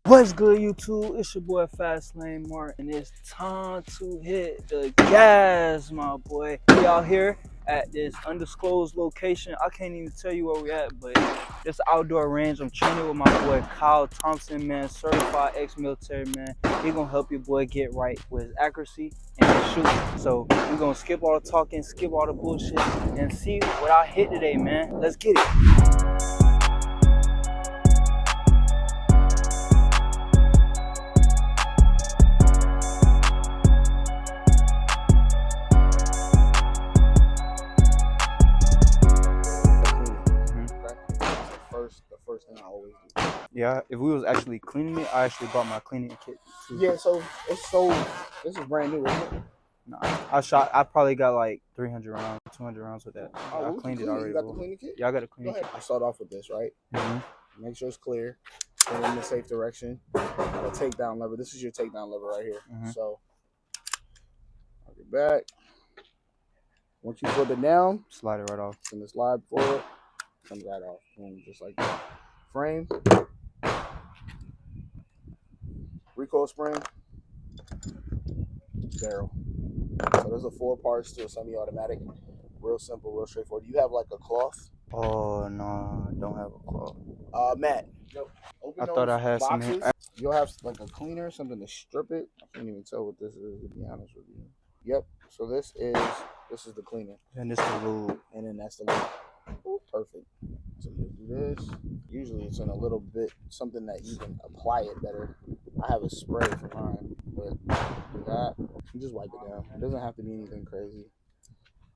What's good, YouTube? It's your boy Fastlane Martin. It's time to hit the gas, my boy. We out here at this undisclosed location. I can't even tell you where we at, but this outdoor range. I'm training with my boy Kyle Thompson, man, certified ex-military man. He gonna help your boy get right with his accuracy and his shooting. So we're gonna skip all the talking, skip all the bullshit, and see what I hit today, man. Let's get it. The first thing I always do. Yeah, if we was actually cleaning it, I actually bought my cleaning kit too. Yeah, so this is brand new, isn't it? Nah, I probably got like 300 rounds, 200 rounds with that. Oh, I cleaned it already. You got the cleaning kit? Yeah, I got a Go cleaning ahead. kit. I start off with this, right? Mm-hmm. Make sure it's clear. Put it in the safe direction. The takedown lever. This is your takedown lever right here. Mm-hmm. So I'll get back. Once you put it down, Slide it right off. It's gonna slide forward. Comes right off. Boom, just like that. Frame. Recoil spring. Barrel. So there's 4 parts to a semi-automatic. Real simple, real straightforward. Do you have like a cloth? Oh no, I don't have a cloth. Matt. I thought I had some here. You'll have like a cleaner, something to strip it. I can't even tell what this is, to be honest with you. Yep. So this is the cleaner. And this is the lube. And then that's the lube. Ooh, perfect. So you do this. Usually it's in a little bit, something that you can apply it better. I have a spray for mine, but do that. You just wipe it down. It doesn't have to be anything crazy.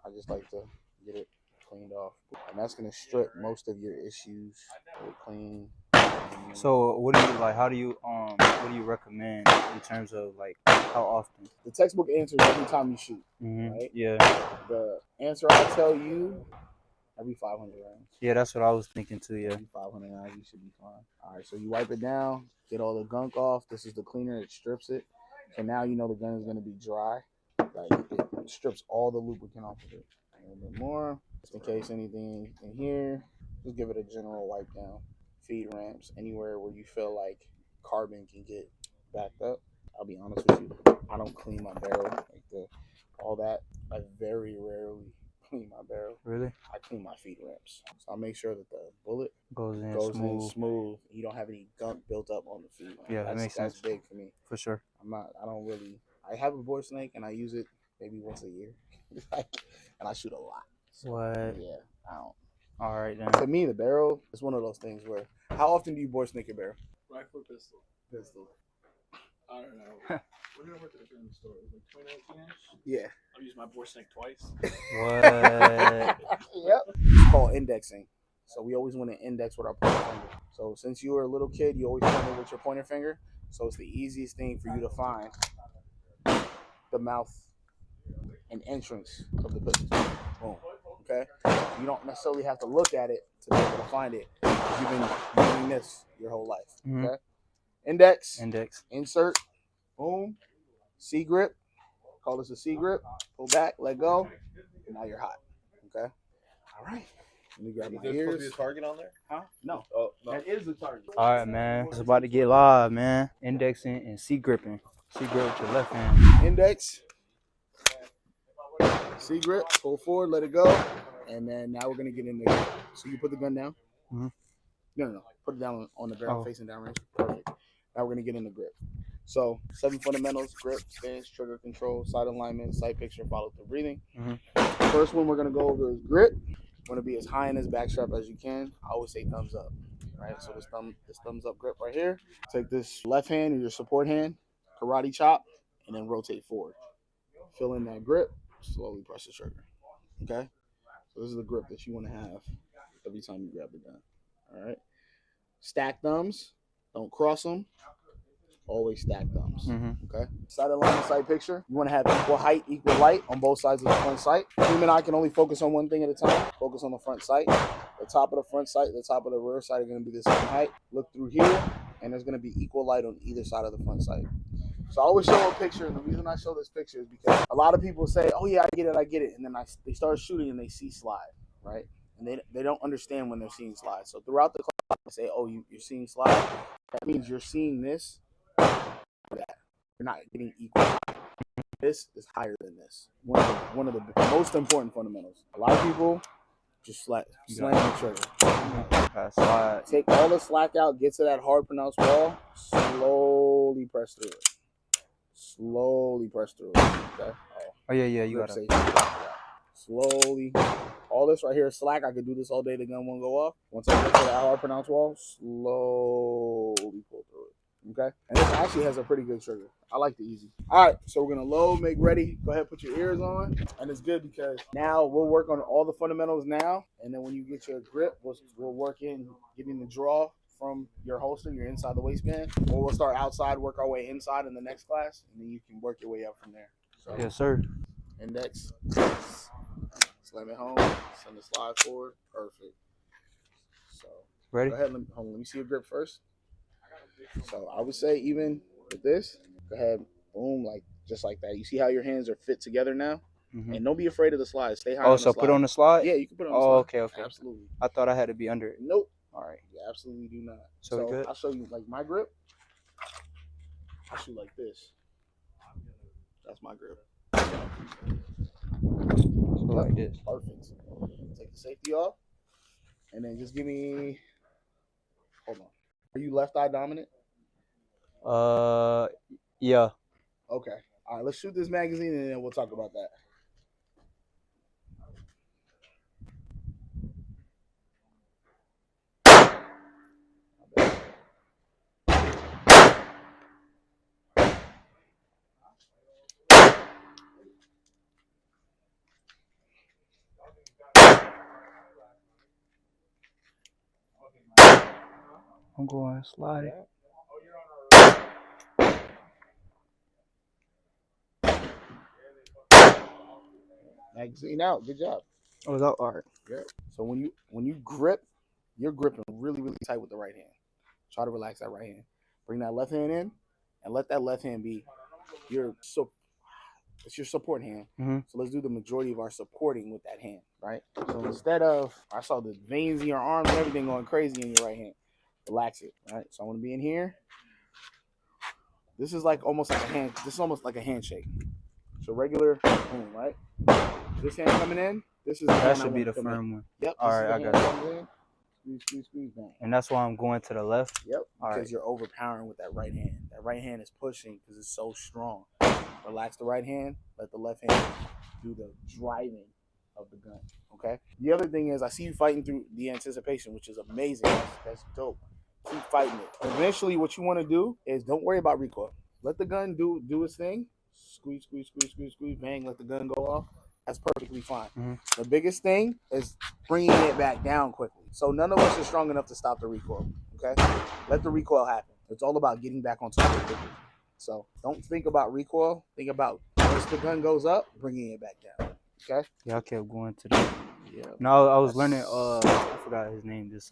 I just like to get it cleaned off. And that's going to strip most of your issues. Clean. So what do you like? How do you what do you recommend in terms of like how often? The textbook answer is every time you shoot. Mm-hmm. Right? Yeah. The answer I tell you, every 500 rounds. Yeah, that's what I was thinking too. Yeah. Every 500 rounds, you should be fine. All right, so you wipe it down, get all the gunk off. This is the cleaner that strips it. So now you know the gun is going to be dry. Like it strips all the lubricant off of it. A little bit more, just in case anything in here. Just give it a general wipe down. Feed ramps, anywhere where you feel like carbon can get backed up. I'll be honest with you, I don't clean my barrel like all that. I very rarely clean my barrel. Really? I clean my feed ramps. So I make sure that the bullet goes in smooth. You don't have any gunk built up on the feed ramp. Yeah, that makes sense. That's big for me. For sure. I have a bore snake and I use it maybe once a year. And I shoot a lot. So, what? Yeah, I don't. All right then. To me, the barrel is one of those things where, how often do you bore snake your barrel? Rifle, pistol. Pistol. I don't know. When did I work at the gun store? It was like 2019-ish? Yeah. I've used my bore snake twice. What? Yep. It's called indexing. So we always want to index with our pointer finger. So since you were a little kid, you always pointed with your pointer finger. So it's the easiest thing for you to find the mouth and entrance of the pistol. Boom. Okay? You don't necessarily have to look at it to be able to find it. You've been doing this your whole life. Mm-hmm. Okay? Index. Insert. Boom. C grip. Call this a C grip. Pull back. Let go. And now you're hot. Okay? All right. Let me grab my ears. Is there supposed to be a target on there? Huh? No. Oh, no. That is the target. All right, man. It's about to get live, man. Indexing and C gripping. C grip with your left hand. Index. C grip. Pull forward. Let it go. And then now we're going to get in the grip. So you put the gun down. Mm-hmm. No. Put it down on the barrel, facing downrange. Perfect. Now we're going to get in the grip. So 7 fundamentals: grip, stance, trigger control, sight alignment, sight picture, follow through breathing. Mm-hmm. First one we're going to go over is grip. Want to be as high in this back strap as you can. I always say thumbs up, right? So this thumbs up grip right here. Take this left hand or your support hand, karate chop, and then rotate forward. Fill in that grip. Slowly press the trigger. Okay. So this is the grip that you want to have every time you grab the gun. All right. Stack thumbs. Don't cross them. Always stack thumbs. Mm-hmm. Okay. Sight alignment, sight picture. You want to have equal height, equal light on both sides of the front sight. Team and I can only focus on one thing at a time. Focus on the front sight. The top of the front sight, the top of the rear sight are going to be the same height. Look through here, and there's going to be equal light on either side of the front sight. So I always show a picture, and the reason I show this picture is because a lot of people say, "Oh yeah, I get it," and then they start shooting and they see slide, right? And they don't understand when they're seeing slide. So throughout the class, I say, "Oh, you're seeing slide." That means you're seeing this, that. You're not getting equal. This is higher than this. One of the most important fundamentals. A lot of people just slam the trigger. Slide. Take all the slack out, get to that hard pronounced wall, slowly press through it. Slowly press through it. Okay. Oh yeah, you gotta. Slowly. All this right here is slack. I could do this all day. The gun won't go off. Once I get to that hard pronounced wall, slowly pull through it. Okay. And this actually has a pretty good trigger. I like the easy. All right. So we're going to load, make ready. Go ahead, put your ears on. And it's good because now we'll work on all the fundamentals now. And then when you get your grip, we'll work in getting the draw from your holster. You're inside the waistband. Or we'll start outside, work our way inside in the next class. And then you can work your way up from there. So, yes, sir. Index. Slam it home. Send the slide forward. Perfect. So ready? Go ahead. Let me see your grip first. So I would say even with this, go ahead, boom, like just like that. You see how your hands are fit together now? Mm-hmm. And don't be afraid of the slide. Stay high. Oh, so put on the slide? Yeah, you can put it on the slide. Okay. Absolutely. I thought I had to be under it. Nope. All right. You absolutely do not. So good. I'll show you like my grip. I shoot like this. That's my grip. So like this. Perfect. Take the safety off. And then just give me, hold on. Are you left eye dominant? Yeah. Okay. All right, let's shoot this magazine and then we'll talk about that. I'm going sliding. Magazine out. Good job. Oh, that all right. Yeah. So when you grip, you're gripping really, really tight with the right hand. Try to relax that right hand. Bring that left hand in, and let that left hand be it's your support hand. Mm-hmm. So let's do the majority of our supporting with that hand, right? So instead of, I saw the veins in your arms and everything going crazy in your right hand. Relax it, right? So I want to be in here. This is like almost like a hand. This is almost like a handshake. So regular, boom, right? This hand coming in. This is that should be the firm one. Yep. All right, I got it. Squeeze, bang. And that's why I'm going to the left. Yep. Because you're overpowering with that right hand. That right hand is pushing because it's so strong. Relax the right hand. Let the left hand do the driving of the gun. Okay. The other thing is, I see you fighting through the anticipation, which is amazing. That's dope. Keep fighting it. Eventually, what you want to do is don't worry about recoil. Let the gun do its thing. Squeeze, bang. Let the gun go off. That's perfectly fine. Mm-hmm. The biggest thing is bringing it back down quickly. So none of us are strong enough to stop the recoil. Okay? Let the recoil happen. It's all about getting back on top of it quickly. So don't think about recoil. Think about once the gun goes up, bringing it back down. Okay? Yeah, I kept going to the. Yeah. No, I was learning. I forgot his name. This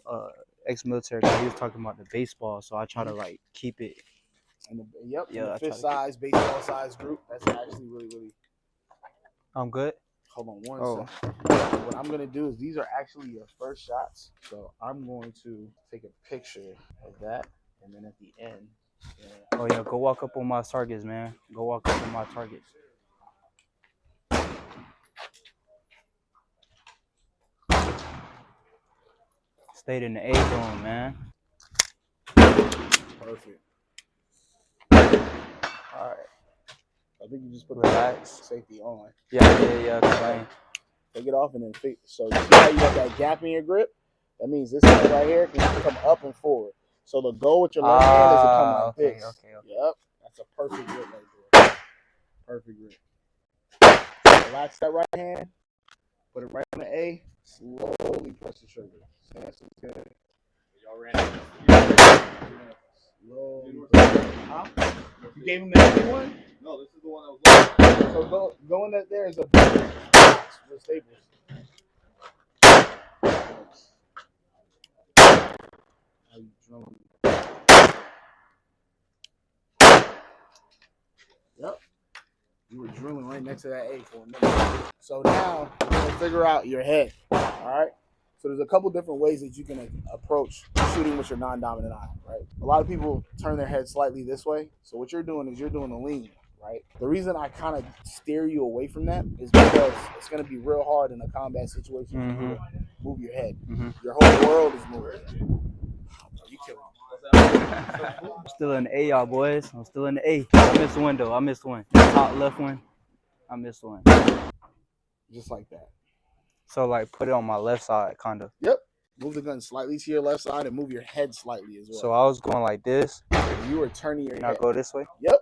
ex-military guy. He was talking about the baseball, so I try to like keep it. And the fist size, baseball size group. That's actually really, really. I'm good. Hold on one second. What I'm going to do is these are actually your first shots. So I'm going to take a picture of that. And then at the end. Yeah. Oh, yeah. Go walk up on my targets, man. Go walk up on my targets. Stayed in the A zone, man. Perfect. All right. I think you just put relax safety on. Yeah. Take it off and then fix. So you see how you got that gap in your grip? That means this hand right here can come up and forward. So the goal with your left hand is to come like this. Okay. Yep. That's a perfect grip right there. Perfect grip. Relax that right hand. Put it right on the A. Slowly press the trigger. That's good. Y'all ran it. Slowly. Huh? You gave him the heavy one? No, this is the one that was low. So going that there is a box with staples. Yep. You were drilling right next to that A for a minute. So now we're going to figure out your head. All right. So there's a couple different ways that you can approach shooting with your non-dominant eye, right? A lot of people turn their head slightly this way. So what you're doing is you're doing a lean, right? The reason I kind of steer you away from that is because it's going to be real hard in a combat situation for you to move your head. Your whole world is moving. You killing me. I'm still in the A, y'all boys. I'm still in the A. I missed one though. I missed one. The top left one. I missed one. Just like that. So like put it on my left side, kind of. Yep. Move the gun slightly to your left side and move your head slightly as well. So I was going like this. You were turning your head. Now go this way. Yep.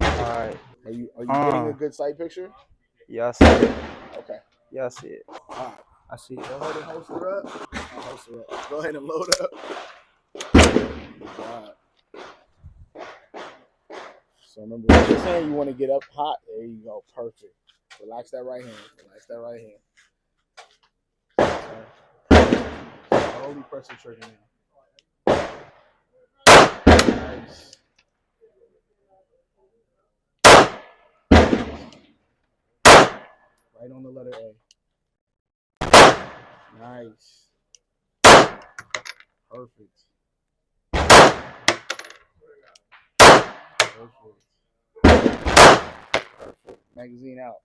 All right. Are you getting a good sight picture? Yeah, I see it. Okay. Yeah, I see it. All right. I see it. Go ahead and holster up. Go ahead and load up. All right. So remember what you're saying, you want to get up hot. There you go. Perfect. Relax that right hand. Relax that right hand. Slowly press the trigger now. Nice. Right on the letter A. Nice. Perfect. Perfect. Magazine out.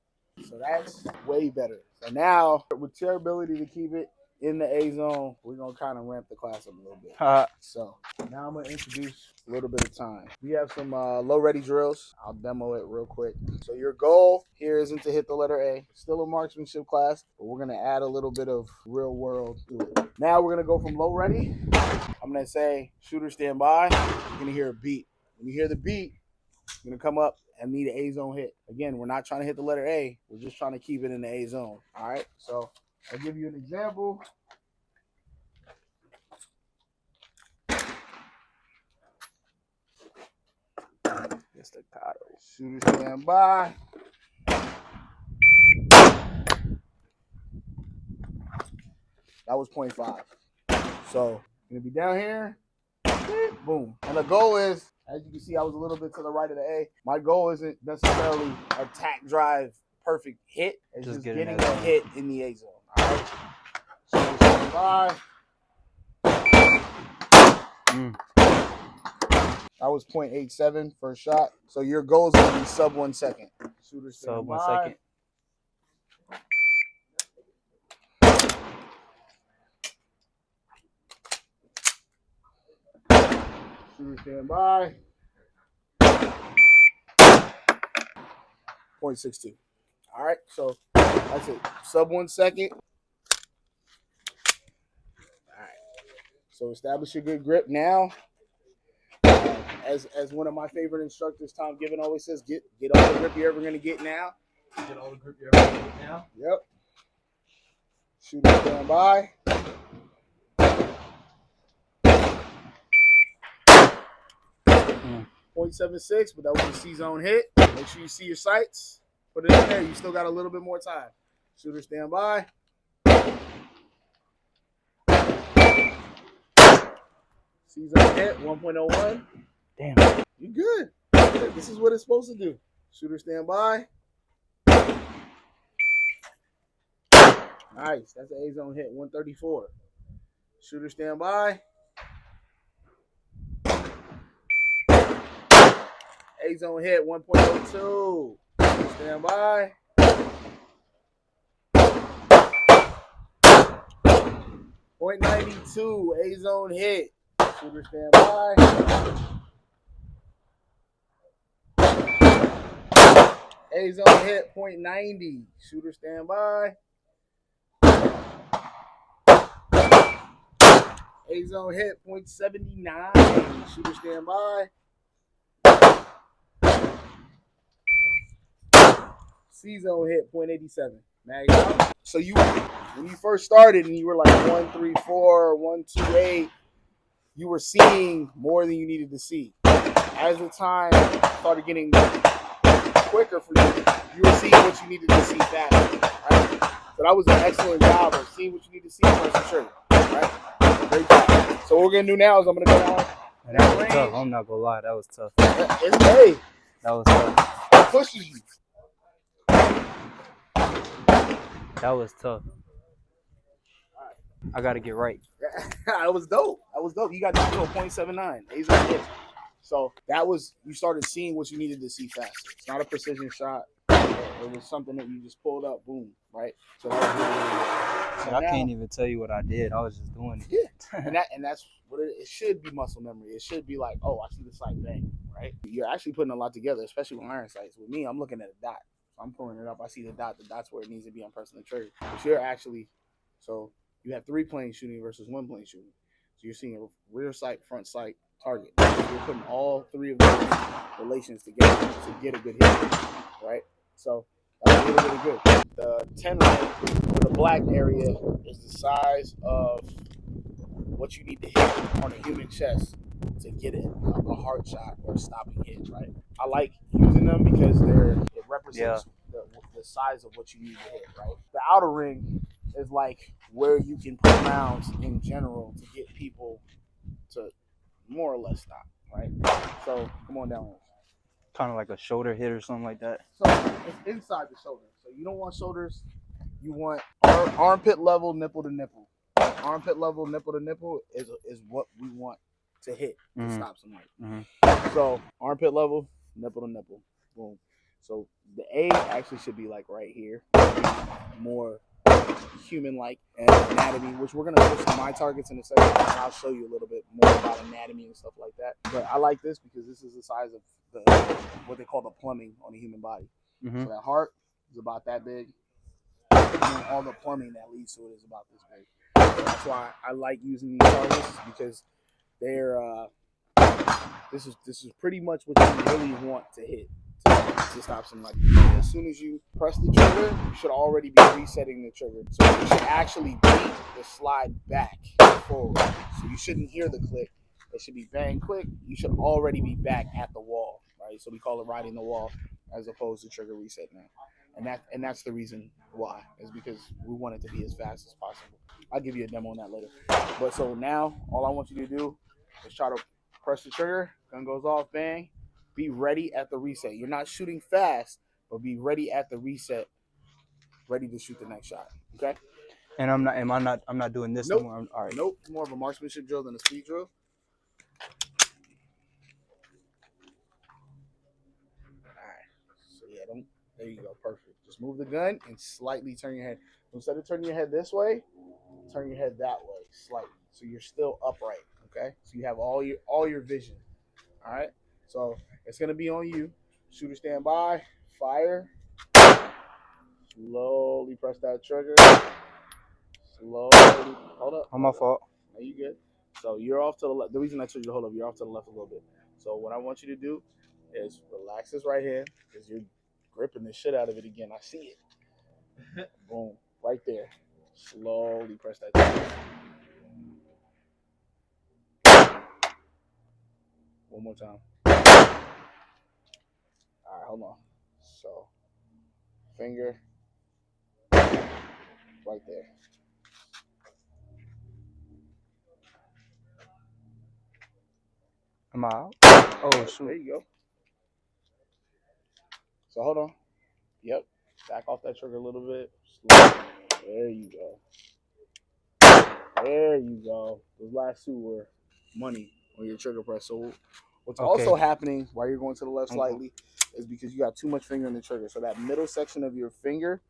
So that's way better. So now, with your ability to keep it in the A zone, we're going to kind of ramp the class up a little bit. So now I'm going to introduce a little bit of time. We have some low ready drills. I'll demo it real quick. So your goal here isn't to hit the letter A. Still a marksmanship class, but we're going to add a little bit of real world to it. Now we're going to go from low ready. I'm going to say shooter stand by. You're going to hear a beat. When you hear the beat, you're going to come up and need an A zone hit. Again, we're not trying to hit the letter A. We're just trying to keep it in the A zone. All right. So I'll give you an example. Shooter stand by. That was 0.5. So gonna be down here. Boom. And the goal is, as you can see, I was a little bit to the right of the A. My goal isn't necessarily attack drive perfect hit. It's just getting a hit in the A zone. All right. So stand by. That was 0.87 first shot. So your goal is going to be sub 1 second. Shooter stand Sub by. 1 second. Shooter stand by. 0.62. All right, so that's it. Sub 1 second. All right. So establish your good grip now. As one of my favorite instructors, Tom Given, always says, get all the grip you're ever going to get now. Get all the grip you're ever going to get now. Yep. Shooter stand by. .76, but that was a C-zone hit. Make sure you see your sights. Put it in there. You still got a little bit more time. Shooter stand by. C-zone hit, 1.01. Damn. You good. This is what it's supposed to do. Shooter stand by. Nice. That's an A-zone hit, 134. Shooter stand by. A-zone hit, 1.02. Stand by. .92, A-zone hit. Shooter stand by. A-zone hit, .90. Shooter stand by. A-zone hit, .79. Shooter stand by. C-zone hit, .87. Mag out. So when you first started and you were like 134, 128, you were seeing more than you needed to see. As the time started getting quicker for you, you were seeing what you needed to see faster. Right? So that was an excellent job of seeing what you need to see for sure. Right? Great job. So what we're gonna do now is I'm gonna go down. That was tough. I'm not gonna lie, that was tough. It's hey. That was tough. It pushes you. That was tough. I gotta get right. That was dope. That was dope. You got down to a .79. So that was, you started seeing what you needed to see faster. It's not a precision shot. It was something that you just pulled up, boom, right? So that was really, So I can't even tell you what I did. I was just doing it. Yeah, and that's what it should be. Muscle memory. It should be like, oh, I see the sight, bang, right? You're actually putting a lot together, especially with iron sights. With me, I'm looking at a dot. So I'm pulling it up. I see the dot. The dot's where it needs to be. I'm pressing the trigger. But you're actually, so you have 3 planes shooting versus 1 plane shooting. So you're seeing a rear sight, front sight, target. So you're putting all 3 of those relations together to get a good hit, right? So that was really, really good. The 10 rank, or the black area, is the size of what you need to hit on a human chest to get it a hard shot or a stopping hit, right? I like using them because it represents the size of what you need to hit, right? The outer ring is like where you can put rounds in general to get people to more or less stop, right? So come on down. Kind of like a shoulder hit or something like that. So it's inside the shoulder. So you don't want shoulders. You want armpit level, nipple to nipple. Armpit level, nipple to nipple is what we want to hit to stop somebody. So armpit level, nipple to nipple, boom. So the A actually should be like right here, more human-like anatomy, which we're gonna switch to my targets in a second, and I'll show you a little bit more about anatomy and stuff like that. But I like this because this is the size of what they call the plumbing on a human body. So that heart is about that big, and all the plumbing that leads to it is about this big. That's why I like using these targets, because they're this is pretty much what you really want to hit to stop somebody. As soon as you press the trigger, you should already be resetting the trigger. So you should actually beat the slide back forward. So you shouldn't hear the click. It should be bang, click. You should already be back at the wall, right? So we call it riding the wall as opposed to trigger reset now. And that's the reason why, is because we want it to be as fast as possible. I'll give you a demo on that later. But so now, all I want you to do is try to press the trigger, gun goes off, bang, be ready at the reset. You're not shooting fast, but be ready at the reset, ready to shoot the next shot. Okay? And I'm not doing this anymore. All right. Nope. More of a marksmanship drill than a speed drill. Alright. So yeah, there you go. Perfect. Just move the gun and slightly turn your head. Instead of turning your head this way, turn your head that way slightly. So you're still upright. Okay? So you have all your vision. Alright? So it's gonna be on you. Shooter stand by, fire. Slowly press that trigger. Slowly. Hold up. On my fault. Are you good? So you're off to the left. The reason I told you to hold up, you're off to the left a little bit. So what I want you to do is relax this right hand, because you're gripping the shit out of it again. I see it. Boom. Right there. Slowly press that trigger. One more time. All right, hold on. So, finger right there. Am I out? Oh, shoot. There you go. So, hold on. Yep. Back off that trigger a little bit. There you go. There you go. Those last 2 were money on your trigger press. So, what's also happening while you're going to the left slightly is because you got too much finger in the trigger. So, that middle section of your finger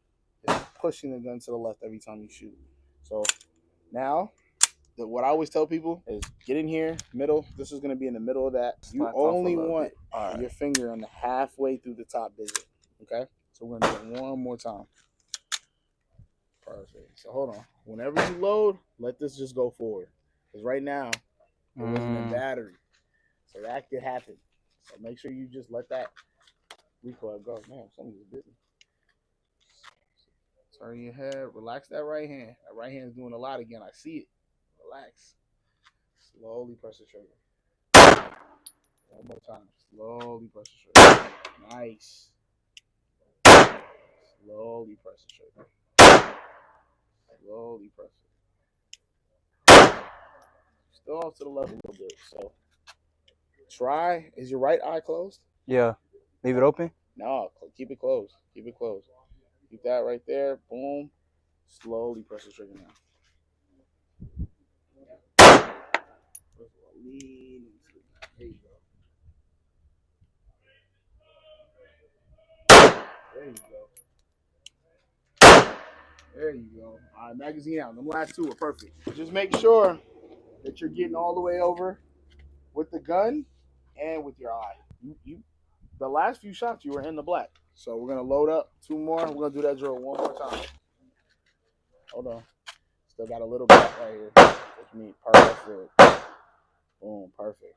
is pushing the gun to the left every time you shoot. So, now, what I always tell people is get in here, middle. This is going to be in the middle of that. You only want your finger on the halfway through the top digit. Okay? So, we're going to do it one more time. Perfect. So, hold on. Whenever you load, let this just go forward. Because right now, it wasn't in battery. So, that could happen. So, make sure you just let that recoil go. Man, something's busy. Turn your head. Relax that right hand. That right hand's doing a lot again. I see it. Relax. Slowly press the trigger. One more time. Slowly press the trigger. Nice. Slowly press the trigger. Slowly press it. Still off to the left a little bit. So try. Is your right eye closed? Yeah. Leave it open? No. Keep it closed. Keep it closed. Keep that right there. Boom. Slowly press the trigger now. Lean into that. There you go. There you go. There you go. All right, magazine out. Them last two are perfect. Just make sure that you're getting all the way over with the gun and with your eye. The last few shots you were in the black. So we're gonna load up two more. We're gonna do that drill one more time. Hold on. Still got a little gap right here. Which means perfect. Boom, perfect.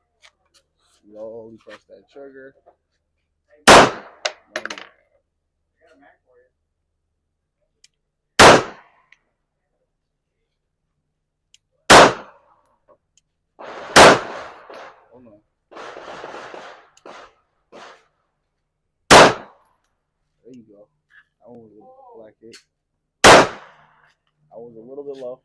Slowly press that trigger. Hold on. There you go. That one was a black hit. That was a little bit low.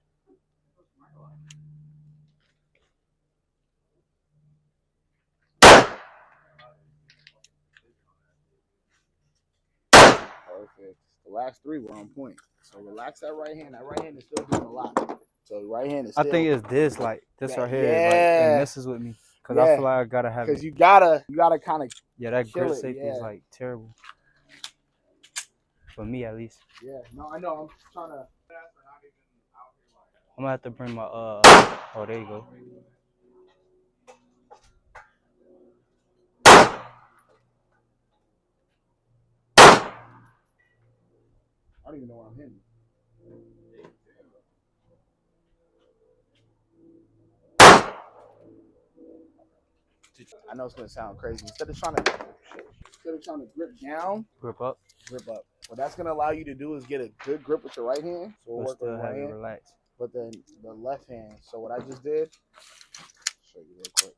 Perfect. The last three were on point. So relax that right hand. That right hand is still doing a lot. So the right hand is still. I think it's this, like this right here, yeah. like it messes with me because I feel like I gotta have it. Because you gotta kind of. Yeah, that grip safety is like terrible. For me, at least. Yeah. No, I know. I'm trying to. I'm gonna have to bring my oh, there you go. I don't even know where I'm hitting. I know it's gonna sound crazy. Instead of trying to grip down, grip up. Grip up. What that's gonna allow you to do is get a good grip with your right hand. So we'll work still with the have right it hand. relaxed. But then the left hand. So what I just did, show you real quick.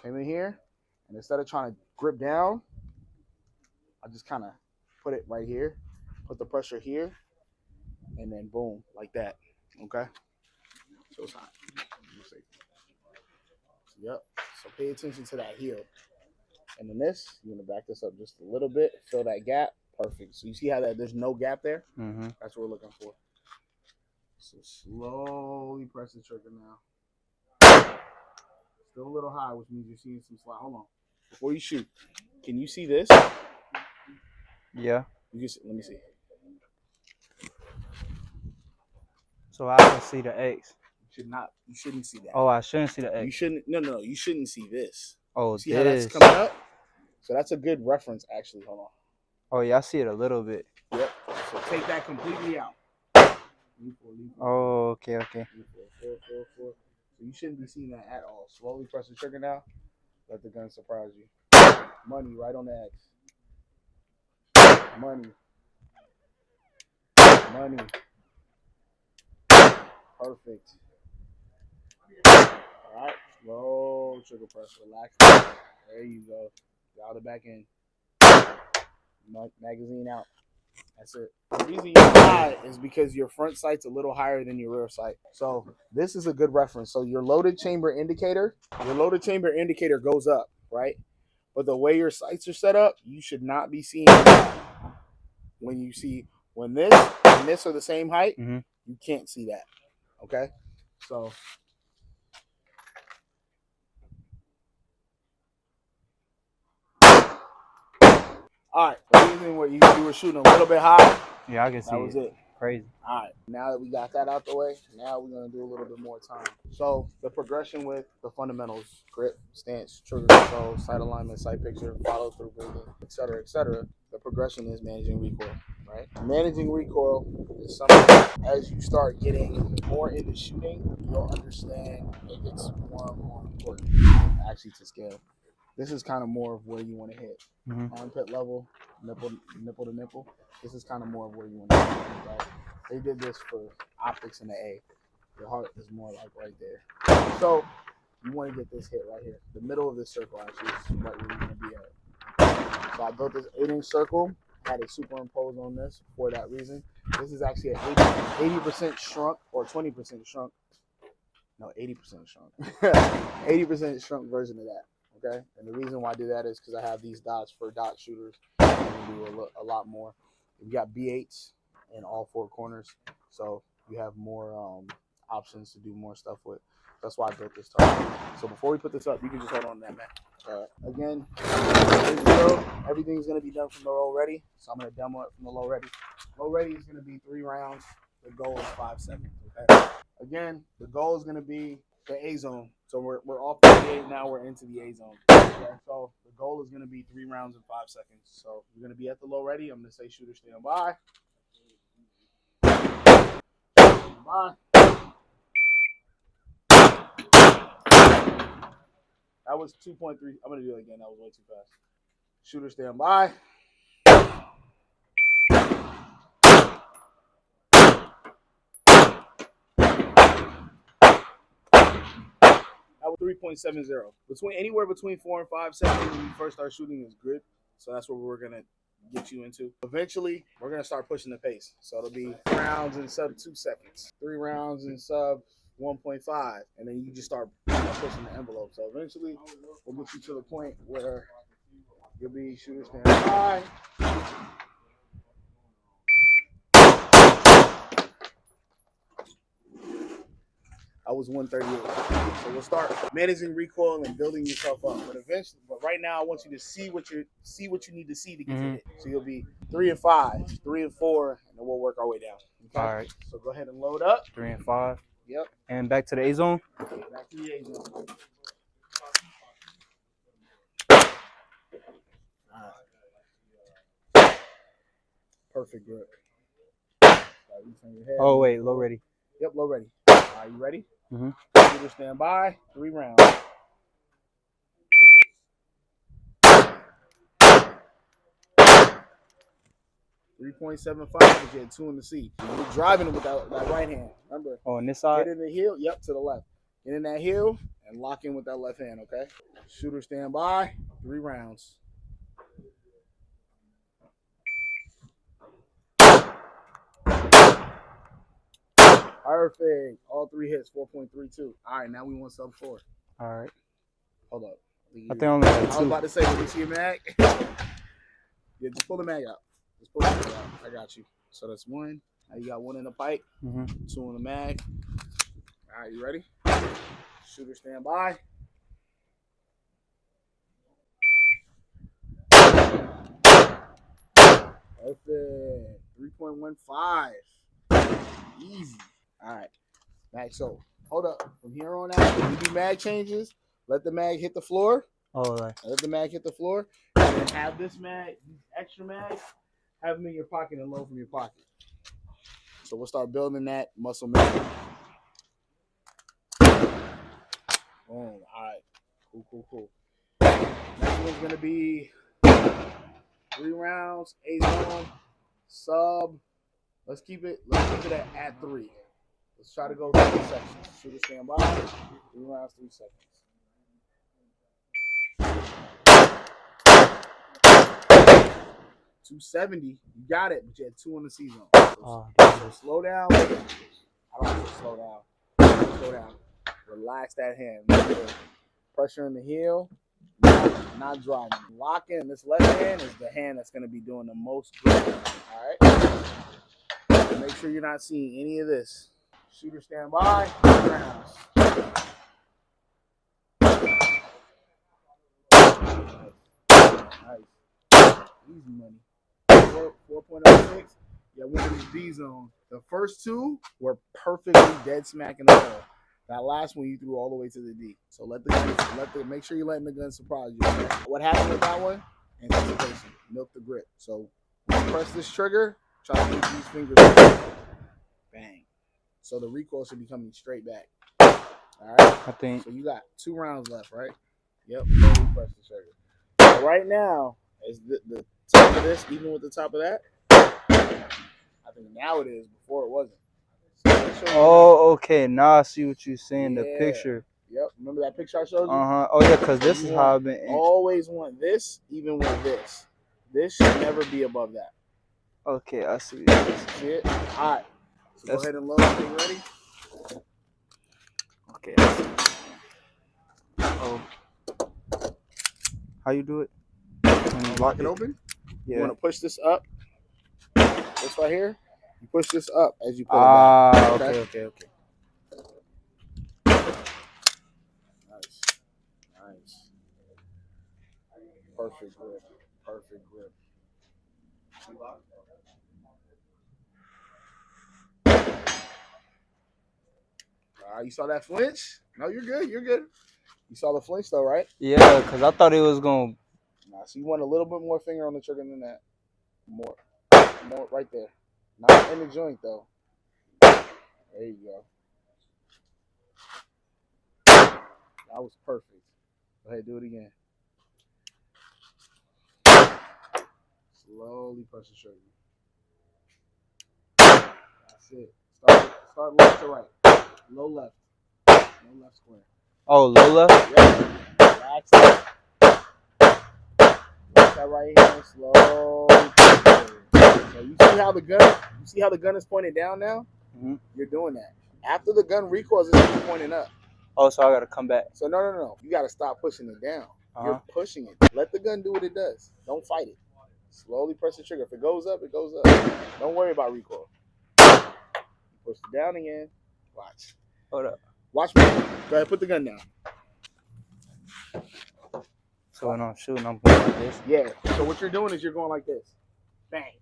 Came in here, and instead of trying to grip down, I just kind of put it right here, put the pressure here, and then boom, like that. Okay. So it's hot. Yep. So pay attention to that heel. And then this, you're gonna back this up just a little bit, fill that gap. Perfect. So you see how there's no gap there? Mm-hmm. That's what we're looking for. So slowly press the trigger now. Still a little high, which means you're seeing some slide. Hold on. Before you shoot, can you see this? Yeah. You can see, let me see. So I can see the X. You shouldn't see that. Oh, I shouldn't see the X. You shouldn't. No. You shouldn't see this. Oh, see how that's coming up? So that's a good reference, actually. Hold on. Oh yeah, I see it a little bit. Yep. So take that completely out. Oh, okay. So you shouldn't be seeing that at all. Slowly press the trigger now. Let the gun surprise you. Money right on the X. Money. Perfect. All right. Slow trigger press. Relax. There you go. Dial the back in. Magazine out. That's it. The reason you're high is because your front sight's a little higher than your rear sight. So this is a good reference. So your loaded chamber indicator goes up, right? But the way your sights are set up, you should not be seeing that. When this are the same height, mm-hmm. You can't see that. Okay? So all right, the reason where you were shooting a little bit high. Yeah, I can see that was it. Crazy. All right, now that we got that out the way, now we're gonna do a little bit more time. So the progression with the fundamentals: grip, stance, trigger control, sight alignment, sight picture, follow through breathing, etc., etc. The progression is managing recoil, right? Managing recoil is something as you start getting more into shooting, you'll understand it gets more and more important actually to scale. This is kind of more of where you want to hit. Mm-hmm. Armpit level, nipple to nipple. This is kind of more of where you want to hit. Right? They did this for optics in the A. Your heart is more like right there. So you want to get this hit right here. The middle of this circle actually is right where you want to be at. So I built this 8-inch circle, had it superimposed on this for that reason. This is actually an 80% shrunk or 20% shrunk. No, 80% shrunk. 80% shrunk version of that. Okay, and the reason why I do that is because I have these dots for dot shooters, and we do a lot more. We got B8s, in all 4 corners, so you have more options to do more stuff with. That's why I built this target. So before we put this up, you can just hold on to that, man. Again, everything's going to be done from the low ready, so I'm going to demo it from the low ready. Low ready is going to be 3 rounds. The goal is 5 seconds. Okay. Again, the goal is going to be the A zone. So we're off the A now. We're into the A zone. Okay. So the goal is going to be 3 rounds in 5 seconds. So you're going to be at the low ready. I'm going to say shooter stand by. Stand by. That was 2.3. I'm going to do it again. That was way too fast. Shooter stand by. That was 3.70. Anywhere between 4 and 5 seconds when you first start shooting is good. So that's what we're going to get you into. Eventually, we're going to start pushing the pace. So it'll be 3 rounds in sub 2 seconds, 3 rounds in sub 1.5, and then you just start pushing the envelope. So eventually, we'll get you to the point where you'll be shooter stand by. I was 138. So we'll start managing recoil and building yourself up. But right now I want you to see what you need to see to get to hit. So you'll be 3 and 5, 3 and 4, and then we'll work our way down. Okay? All right. So go ahead and load up. 3 and 5. Yep. And back to the A zone. Back to the A zone. All right. Perfect grip. Oh wait, low ready. Yep, low ready. Are you ready? Shooter stand by. 3 rounds. .75 because you had 2 in the C. You're driving it with that right hand. Remember? Oh, on this side? Get in the heel. Yep, to the left. Get in that heel and lock in with that left hand, okay? Shooter stand by. 3 rounds. Perfect. All 3 hits, 4.32. All right, now we want sub 4. All right. Hold up. I think I only had 2. I was about to say, let me see your mag. Yeah, just pull the mag out. Just pull the mag out. I got you. So that's 1. Now you got 1 in the pipe, 2 in the mag. All right, you ready? Shooter stand by. Perfect. 3.15. Easy. All right. Mag, so hold up. From here on out, when you do mag changes, let the mag hit the floor. Oh, right. Let the mag hit the floor. And then have this mag, these extra mags, have them in your pocket and load from your pocket. So we'll start building that muscle memory. Boom. All right. Cool. Next one's going to be 3 rounds, A zone, sub. Let's keep it at 3. Let's try to go 3 sections. Shooter stand by. 3 rounds, 3 seconds. .270. You got it, but you had 2 in the C zone. So slow down. I don't want to slow down. Slow down. Relax that hand. Pressure in the heel. Not driving. Lock in. This left hand is the hand that's going to be doing the most grip. All right. Make sure you're not seeing any of this. Shooter stand by. 3 rounds. Nice. Easy money. 4.06. Yeah, one of these D zone. The first 2 were perfectly dead smack in the hole. That last one you threw all the way to the D. So make sure you're letting the gun surprise you. Okay? What happened with that one? Anticipation. Milk the grip. So when you press this trigger, try to keep these fingers back. Bang. So the recoil should be coming straight back. All right? I think. So you got 2 rounds left, right? Yep. Slowly press the trigger. So right now, is the top of this even with the top of that? I think now it is. Before it wasn't. Oh, okay. Now I see what you're saying. Yeah. The picture. Yep. Remember that picture I showed you? Oh, yeah, because this is how I've been. Always want this, even with this. This should never be above that. Okay, I see. See it? All right. So go ahead and load it. Are you ready? Okay. I see. Oh. How you do it? Lock it open? Yeah. You want to push this up? This right here? You push this up as you pull it back. Okay. Nice. Nice. Perfect grip. Perfect grip. You saw that flinch? No, you're good. You're good. You saw the flinch though, right? Yeah, because I thought it was going to. Nah, so you want a little bit more finger on the trigger than that. More right there. Not in the joint though. There you go. That was perfect. Go ahead, do it again. Slowly press the trigger. That's it. Start left to right. Low left. Low left square. Oh, low left? Yeah. Relax that. Relax that right hand. Slowly press the trigger. So you see how the gun is pointed down now? Mm-hmm. You're doing that. After the gun recoils, it's going to be pointing up. Oh, so I got to come back. So no. You got to stop pushing it down. You're pushing it. Let the gun do what it does. Don't fight it. Slowly press the trigger. If it goes up, it goes up. Don't worry about recoil. Push it down again. Watch. Hold up. Watch me. Go ahead, put the gun down. So when I'm shooting, I'm going like this? Yeah. So what you're doing is you're going like this. Bang.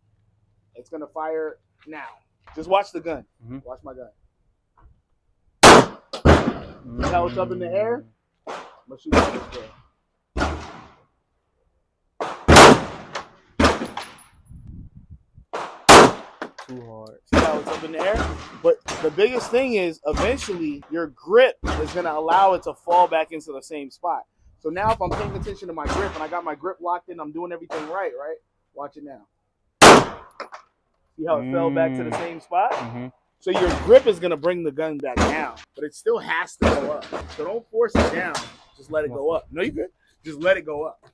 It's going to fire now. Just watch the gun. Mm-hmm. Watch my gun. See how it's up in the air? I'm going to shoot it this way. Too hard. See how it's up in the air? But the biggest thing is eventually your grip is going to allow it to fall back into the same spot. So now if I'm paying attention to my grip and I got my grip locked in, I'm doing everything right? Watch it now. See how it fell back to the same spot? Mm-hmm. So your grip is going to bring the gun back down, but it still has to go up. So don't force it down. Just let it go up. No, you good. Just let it go up.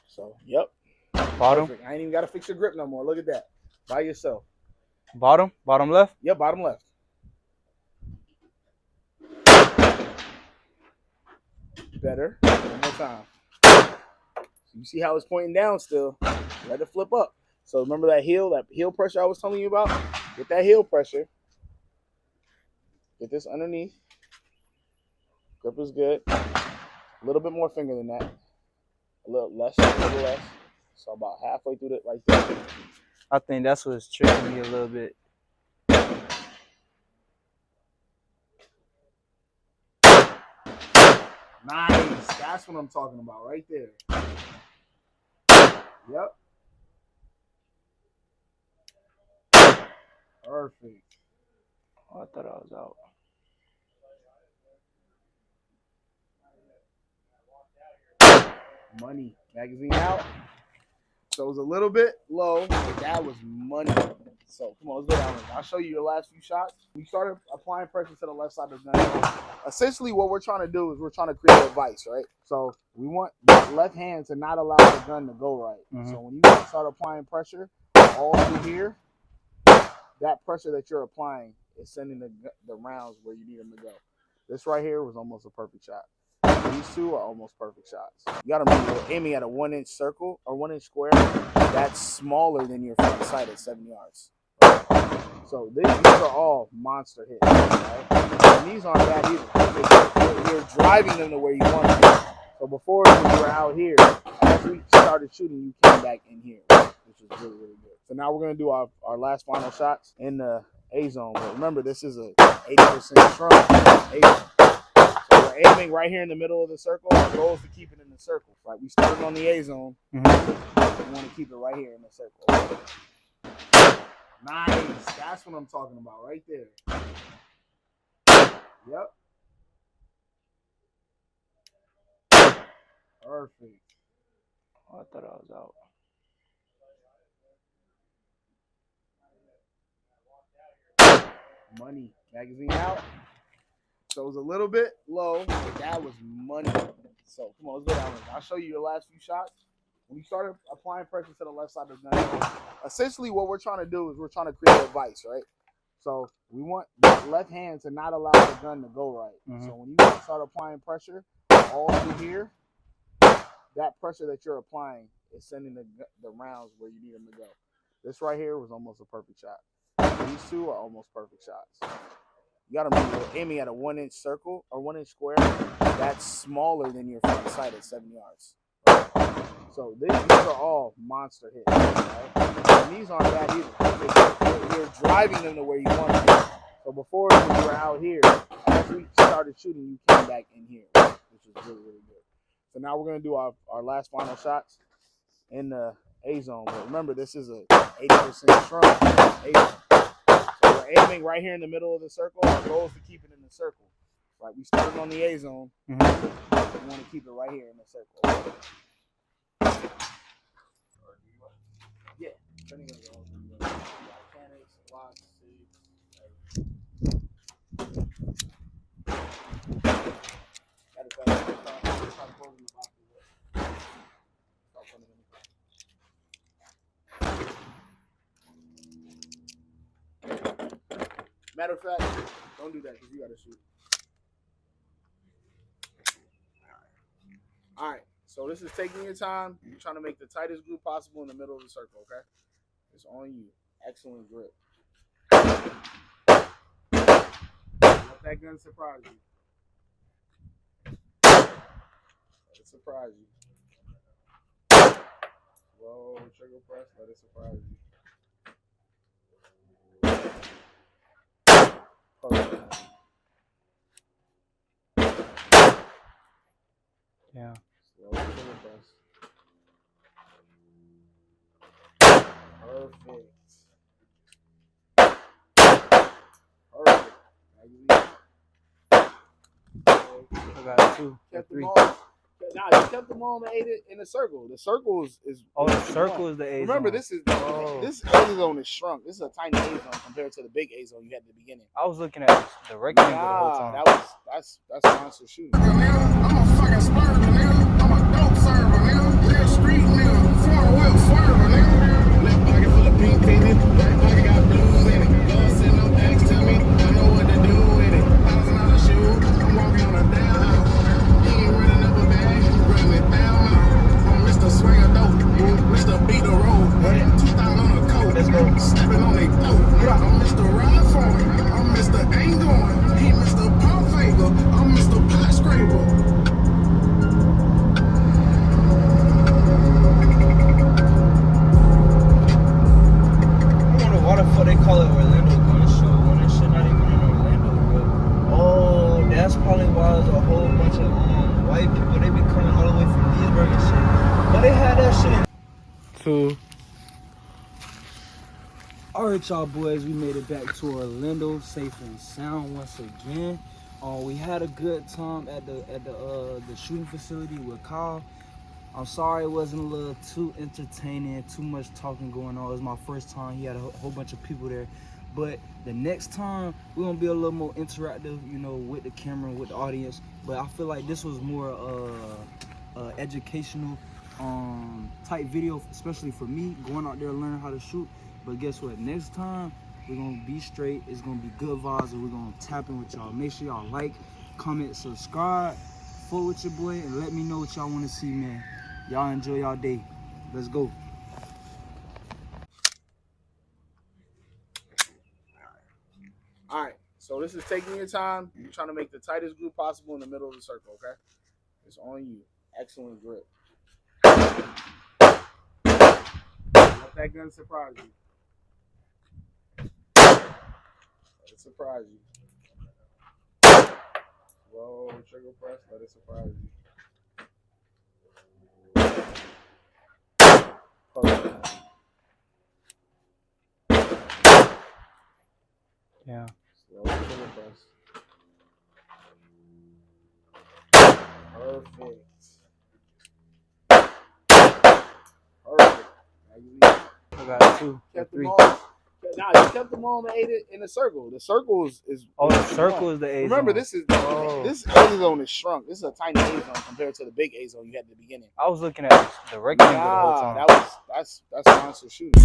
So, yep. Bottom? Perfect. I ain't even got to fix your grip no more. Look at that. By yourself. Bottom? Bottom left? Yep, bottom left. Better. One more time. You see how it's pointing down still. Let it flip up. So remember that heel pressure I was telling you about? Get that heel pressure. Get this underneath. Grip is good. A little bit more finger than that. A little less. So about halfway through it right there. I think that's what's tricking me a little bit. Nice. That's what I'm talking about right there. Yep. Perfect. Oh, I thought I was out. Money. Magazine out. So it was a little bit low, but that was money. So come on, let's go down. I'll show you your last few shots. We started applying pressure to the left side of the gun. Essentially, what we're trying to do is we're trying to create a vice, right? So we want the left hand to not allow the gun to go right. Mm-hmm. So when you start applying pressure all through here, that pressure that you're applying is sending the rounds where you need them to go. This right here was almost a perfect shot. These two are almost perfect shots. You got to remember, we're aiming at a 1-inch circle or 1-inch square. That's smaller than your front sight at 7 yards. Right? So these are all monster hits. Right? And these aren't bad either. You're driving them to where you want them. So before, when you were out here, as we started shooting, you came back in here, which was really, really good. So now we're going to do our last final shots in the A zone. But remember, this is a 80% strong A zone. We're aiming right here in the middle of the circle. Our goal is to keep it in the circle. Right, we started on the A zone. Mm-hmm. We want to keep it right here in the circle. Nice. That's what I'm talking about right there. Yep. Perfect. Oh, I thought I was out. Money. Magazine out. So it was a little bit low, but that was money. So come on, let's go down. I'll show you your last few shots. When you started applying pressure to the left side of the gun, essentially what we're trying to do is we're trying to create a vice, right? So we want the left hand to not allow the gun to go right. Mm-hmm. So when you start applying pressure all through here, that pressure that you're applying is sending the rounds where you need them to go. This right here was almost a perfect shot. These two are almost perfect shots. You got to remember, we're aiming at a 1-inch circle or 1-inch square. That's smaller than your front sight at 7 yards. Right? So these are all monster hits. Right? And these aren't bad either. You're driving them to where you want them. So before, when you were out here, as we started shooting, you came back in here, which is really, really good. So now we're going to do our last final shots in the A zone. But remember, this is a 80% shrunk A zone. So we're aiming right here in the middle of the circle. Our goal is to keep it in the circle. Right, we started on the A zone. We want to keep it right here in the circle. Yeah, turning it on. Mechanics, locks, matter of fact, don't do that because you got to shoot. All right, so this is taking your time. You're trying to make the tightest group possible in the middle of the circle, okay? It's on you. Excellent grip. Let that gun surprise you. Let it surprise you. Slow trigger press. Let it surprise you. Perfect. Yeah. Slow trigger press. Perfect. Perfect. I got two. Kept three. them all. Nah, you kept them all in the circle. The circle is oh, the circle is the A zone. Remember, this A zone is shrunk. This is a tiny A zone compared to the big A zone you had at the beginning. I was looking at the rectangle the whole time. That's monster shooting. I'm a fucking swerver, nigga. I'm a dope server, nigga. Real street nigga. 4-wheel swerver, nigga. Left pocket full of pink titties. Right pocket got blues in it. God send no thanks to me. I know what to do with it. $1,000 shoes. I'm walking on a damn house. He ain't running up a bag. Running it down out. I'm Mr. Swagger Dope. Mr. Beat the Road. 2,000 on a coat. Let's go. Stepping on they throat. I'm Mr. Ride For Me. I'm Mr. Ain't Going. He Mr. Pump Faker. I'm Mr. Pot Scraper. Why the fuck they call it Orlando gun show when that shit not even in Orlando, bro? Oh, that's probably why there's a whole bunch of white people. They be coming all the way from Leesburg and shit. But they had that shit in two. Alright, y'all boys, we made it back to Orlando, safe and sound once again. We had a good time at the shooting facility with Kyle. I'm sorry it wasn't a little too entertaining, too much talking going on. It was my first time. He had a whole bunch of people there. But the next time, we're going to be a little more interactive, you know, with the camera, with the audience. But I feel like this was more educational type video, especially for me, going out there learning how to shoot. But guess what? Next time, we're going to be straight. It's going to be good vibes, and we're going to tap in with y'all. Make sure y'all like, comment, subscribe, full with your boy, and let me know what y'all want to see, man. Y'all enjoy y'all day. Let's go. All right, so this is taking your time. You're trying to make the tightest group possible in the middle of the circle, okay? It's on you. Excellent grip. Let that gun surprise you. Let it surprise you. Slow trigger press. Let it surprise you. Perfect. Yeah. Slow trigger press. Perfect. Perfect. Now you leave. I got two. Kept three. them all. Nah, you kept them all in the circle. The circle is oh, the circle is the A zone. Remember, this A zone is shrunk. This is a tiny A zone compared to the big A zone you had at the beginning. I was looking at the rectangle the whole time. That's monster shooting.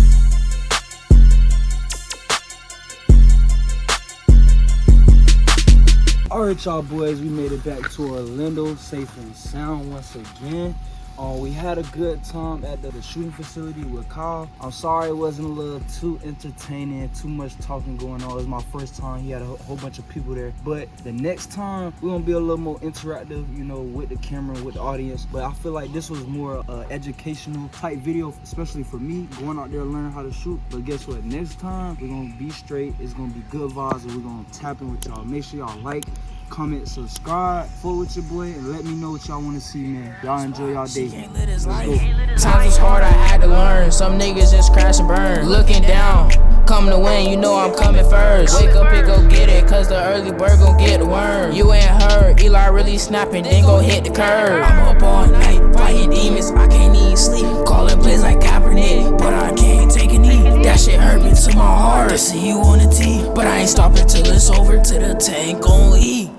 Alright, y'all boys, we made it back to Orlando, safe and sound once again. We had a good time at the shooting facility with Kyle. I'm sorry it wasn't a little too entertaining, too much talking going on. It was my first time. He had a whole bunch of people there. But the next time, we're gonna be a little more interactive, you know, with the camera, with the audience. But I feel like this was more educational type video, especially for me, going out there learning how to shoot. But guess what? Next time, we're gonna be straight. It's gonna be good vibes, and we're gonna tap in with y'all. Make sure y'all like, comment, subscribe, follow with your boy, and let me know what y'all want to see, man. Y'all enjoy y'all day. Let's go. Times was hard, I had to learn. Some niggas just crash and burn. Looking down, coming to win, you know I'm coming first. Wake up and go get it, cause the early bird gon' get the worm. You ain't heard, Eli really snapping, then go hit the curb. I'm up all night, fighting demons, I can't even sleep. Calling plays like Kaepernick, but I can't take a knee. That shit hurt me to my heart to see you on the team. But I ain't stopping till it's over, till the tank gon' eat.